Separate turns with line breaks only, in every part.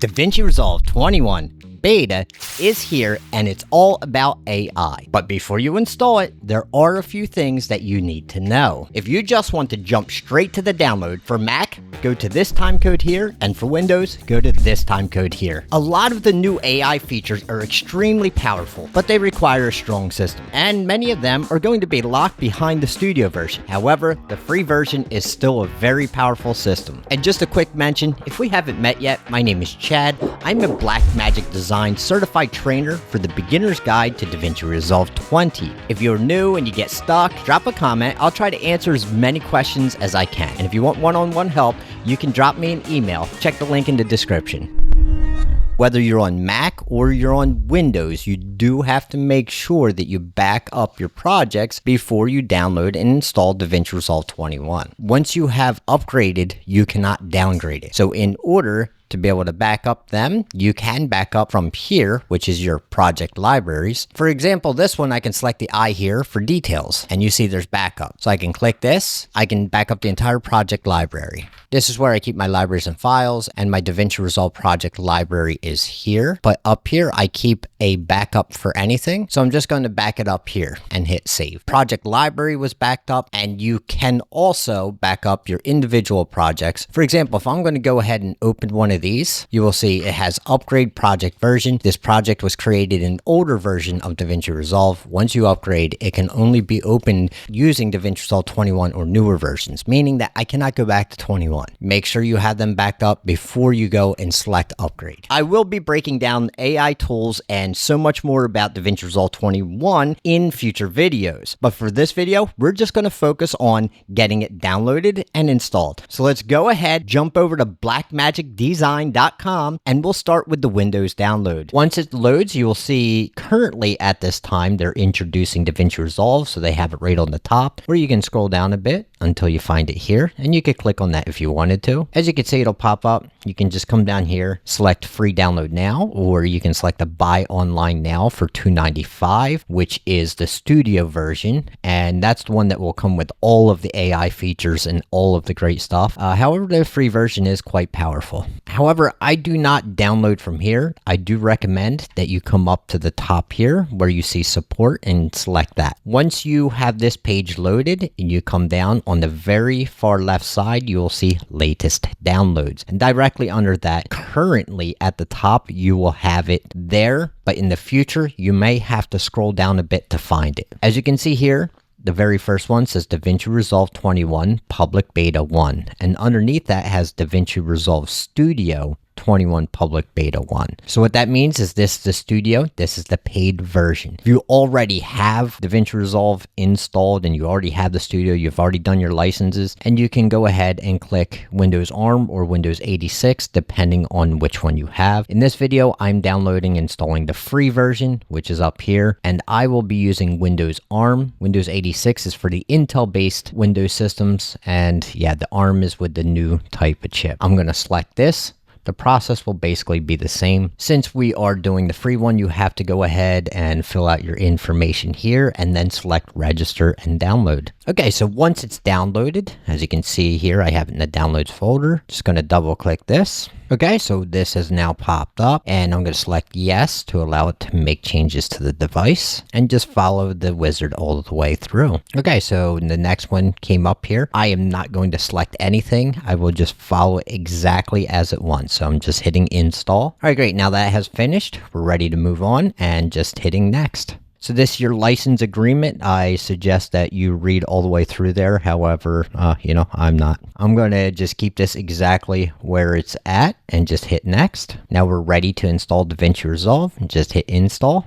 DaVinci Resolve 21 Beta is here and it's all about AI. But before you install it, there are a few things that you need to know. If you just want to jump straight to the download, for Mac, go to this timecode here, and for Windows, go to this timecode here. A lot of the new AI features are extremely powerful, but they require a strong system, and many of them are going to be locked behind the studio version. However, the free version is still a very powerful system. And just a quick mention, if we haven't met yet, my name is Chad. I'm a Blackmagic Design certified trainer for the beginner's guide to DaVinci Resolve 20. If you're new and you get stuck, drop a comment. I'll try to answer as many questions as I can. And if you want one-on-one help, you can drop me an email. Check the link in the description. Whether you're on Mac or you're on Windows, you do have to make sure that you back up your projects before you download and install DaVinci Resolve 21. Once you have upgraded, you cannot downgrade it. So in order to be able to back up them, you can back up from here, which is your project libraries. For example, this one, I can select the eye here for details, and you see there's backup. So I can click this, I can back up the entire project library. This is where I keep my libraries and files, and my DaVinci Resolve project library is here. But up here, I keep a backup for anything. So I'm just going to back it up here and hit save. Project library was backed up, and you can also back up your individual projects. For example, if I'm going to go ahead and open one of these, you will see it has upgrade project version. This project was created in an older version of DaVinci Resolve. Once you upgrade, it can only be opened using DaVinci Resolve 21 or newer versions, meaning that I cannot go back to 21. Make sure you have them backed up before you go and select upgrade. I will be breaking down AI tools and so much more about DaVinci Resolve 21 in future videos. But for this video, we're just going to focus on getting it downloaded and installed. So let's go ahead, jump over to blackmagicdesign.com, and we'll start with the Windows download. Once it loads, you will see currently at this time they're introducing DaVinci Resolve, so they have it right on the top, or you can scroll down a bit until you find it here, and you could click on that if you wanted to. As you can see, it'll pop up. You can just come down here, select free download now, or you can select the buy online now for $2.95, which is the studio version, and that's the one that will come with all of the AI features and all of the great stuff. However, the free version is quite powerful. However, I do not download from here. I do recommend that you come up to the top here where you see support and select that. Once you have this page loaded and you come down on the very far left side, you will see latest downloads. And directly under that, currently at the top, you will have it there. But in the future, you may have to scroll down a bit to find it. As you can see here, the very first one says DaVinci Resolve 21 Public Beta 1, and underneath that has DaVinci Resolve Studio 21 Public Beta 1. So what that means is this is the studio, this is the paid version. If you already have DaVinci Resolve installed and you already have the studio, you've already done your licenses, and you can go ahead and click Windows ARM or Windows 86, depending on which one you have. In this video, I'm downloading and installing the free version, which is up here, and I will be using Windows ARM. Windows 86 is for the Intel-based Windows systems, and yeah, the ARM is with the new type of chip. I'm going to select this. The process will basically be the same. Since we are doing the free one, you have to go ahead and fill out your information here and then select register and download. Okay, so once it's downloaded, as you can see here, I have it in the downloads folder. Just going to double click this. Okay, so this has now popped up, and I'm going to select yes to allow it to make changes to the device, and just follow the wizard all the way through. Okay, so the next one came up here. I am not going to select anything. I will just follow it exactly as it wants. So I'm just hitting install. All right, great. Now that has finished, we're ready to move on and just hitting next. So this is your license agreement. I suggest that you read all the way through there. However, I'm not. I'm going to just keep this exactly where it's at and just hit next. Now we're ready to install DaVinci Resolve. Just hit install.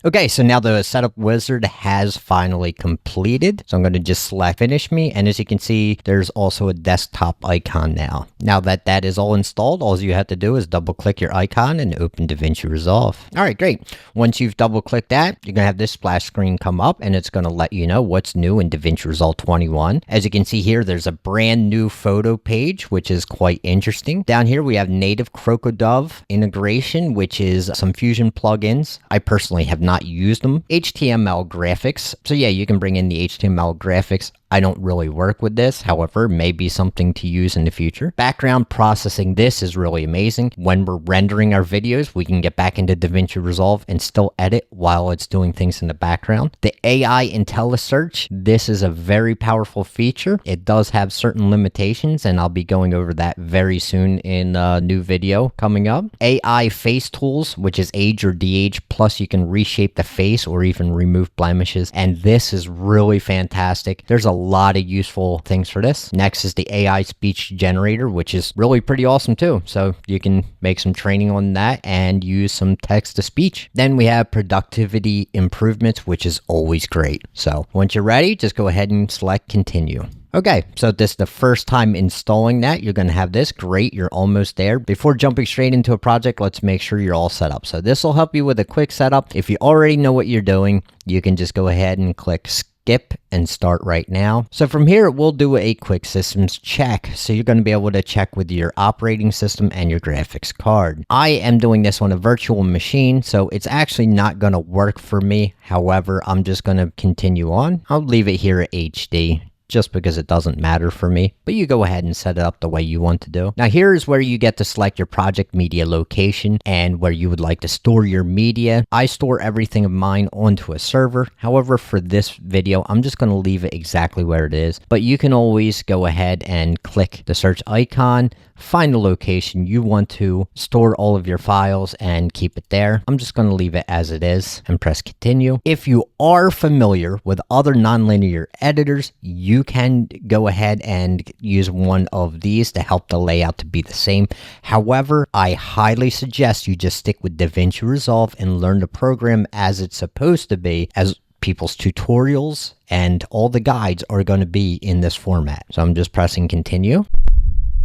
Okay, so now the setup wizard has finally completed. So I'm going to just select finish me. And as you can see, there's also a desktop icon now. Now that that is all installed, all you have to do is double click your icon and open DaVinci Resolve. All right, great. Once you've double clicked that, you're going to have this splash screen come up and it's going to let you know what's new in DaVinci Resolve 21. As you can see here, there's a brand new photo page, which is quite interesting. Down here, we have native Crocodove integration, which is some Fusion plugins. I personally have not used them. HTML graphics. So yeah, you can bring in the HTML graphics. I don't really work with this. However, it may be something to use in the future. Background processing, this is really amazing. When we're rendering our videos, we can get back into DaVinci Resolve and still edit while it's doing things in the background. The AI IntelliSearch, this is a very powerful feature. It does have certain limitations, and I'll be going over that very soon in a new video coming up. AI Face Tools, which is age or de-age, plus you can reshape the face or even remove blemishes, and this is really fantastic. There's a lot of useful things for this. Next is the AI Speech Generator, which is really pretty awesome too. So you can make some training on that and use some text-to-speech. Then we have productivity improvements, which is always great. So once you're ready, just go ahead and select continue. Okay, so this is the first time installing that. You're going to have this. Great, you're almost there. Before jumping straight into a project, let's make sure you're all set up. So this will help you with a quick setup. If you already know what you're doing, you can just go ahead and click skip and start right now. So from here, we'll do a quick systems check. So you're going to be able to check with your operating system and your graphics card. I am doing this on a virtual machine, so it's actually not going to work for me. However, I'm just going to continue on. I'll leave it here at HD, just because it doesn't matter for me, but you go ahead and set it up the way you want to do. Now here is where you get to select your project media location and where you would like to store your media. I store everything of mine onto a server. However, for this video, I'm just going to leave it exactly where it is, but you can always go ahead and click the search icon, find the location you want to store all of your files and keep it there. I'm just going to leave it as it is and press continue. If you are familiar with other nonlinear editors, you can go ahead and use one of these to help the layout to be the same. However, I highly suggest you just stick with DaVinci Resolve and learn the program as it's supposed to be, as people's tutorials and all the guides are going to be in this format. So I'm just pressing continue.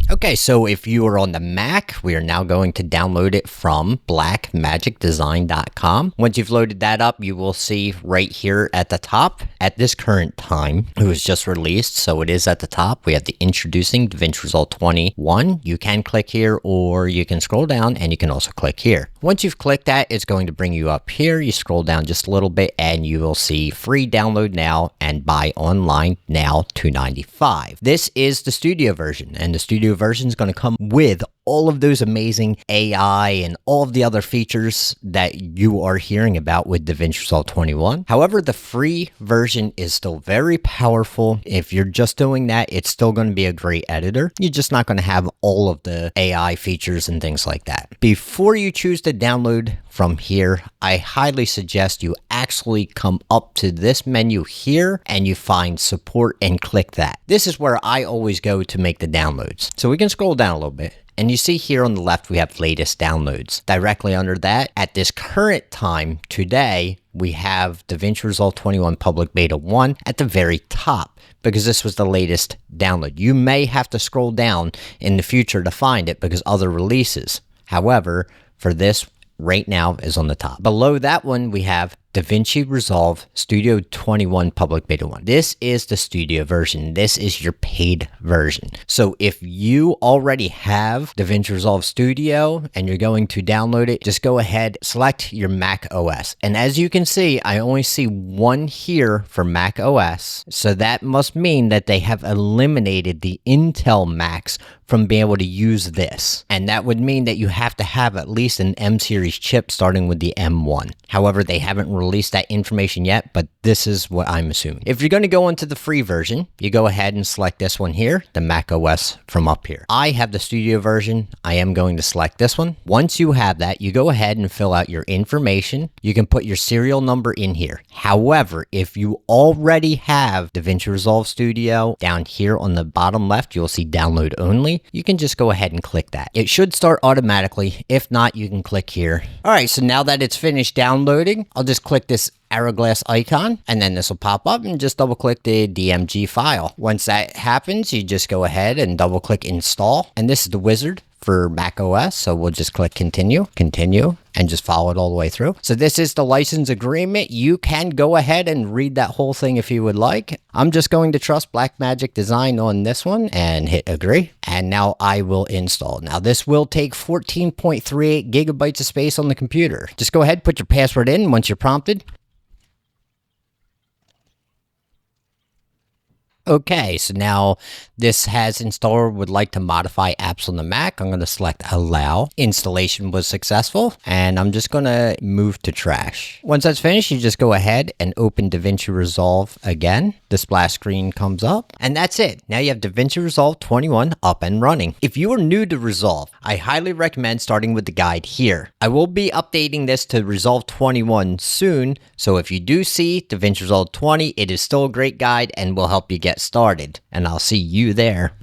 Okay, so if you are on the Mac, we are now going to download it from blackmagicdesign.com. Once you've loaded that up, you will see right here at the top, at this current time, it was just released, so it is at the top. We have the introducing DaVinci Resolve 21. You can click here, or you can scroll down, and you can also click here. Once you've clicked that, it's going to bring you up here. You scroll down just a little bit, and you will see free download now and buy online now $2.95. This is the studio version, and the studio version is going to come with all of those amazing AI and all of the other features that you are hearing about with DaVinci Resolve 21. However, the free version is still very powerful. If you're just doing that, it's still going to be a great editor. You're just not going to have all of the AI features and things like that. Before you choose to download from here, I highly suggest you actually come up to this menu here and you find support and click that. This is where I always go to make the downloads. So we can scroll down a little bit. And you see here on the left, we have latest downloads. Directly under that, at this current time, today, we have DaVinci Resolve 21 Public Beta 1 at the very top, because this was the latest download. You may have to scroll down in the future to find it because other releases. However, for this, right now is on the top. Below that one, we have DaVinci Resolve Studio 21 Public Beta 1. This is the studio version. This is your paid version. So if you already have DaVinci Resolve Studio and you're going to download it, just go ahead, select your Mac OS. And as you can see, I only see one here for Mac OS. So that must mean that they have eliminated the Intel Macs from being able to use this. And that would mean that you have to have at least an M series chip starting with the M1. However, they haven't released that information yet, but this is what I'm assuming. If you're going to go into the free version, you go ahead and select this one here, the Mac OS from up here. I have the studio version. I am going to select this one. Once you have that, you go ahead and fill out your information. You can put your serial number in here. However, if you already have DaVinci Resolve Studio, down here on the bottom left, you'll see download only. You can just go ahead and click that. It should start automatically. If not, you can click here. All right, so now that it's finished downloading, I'll just click this hourglass icon, and then this will pop up, and just double click the DMG file. Once that happens, you just go ahead and double click install, and this is the wizard for Mac OS, so we'll just click continue, and just follow it all the way through. So this is the license agreement. You can go ahead and read that whole thing if you would like. I'm just going to trust Blackmagic Design on this one and hit agree. And now I will install. Now this will take 14.38 gigabytes of space on the computer. Just go ahead, put your password in once you're prompted. Okay, so now this has installer would like to modify apps on the Mac. I'm going to select allow. Installation was successful, and I'm just going to move to trash. Once that's finished, you just go ahead and open DaVinci Resolve again. The splash screen comes up, and that's it. Now you have DaVinci Resolve 21 up and running. If you are new to Resolve, I highly recommend starting with the guide here. I will be updating this to Resolve 21 soon, so if you do see DaVinci Resolve 20, it is still a great guide and will help you get started, and I'll see you there.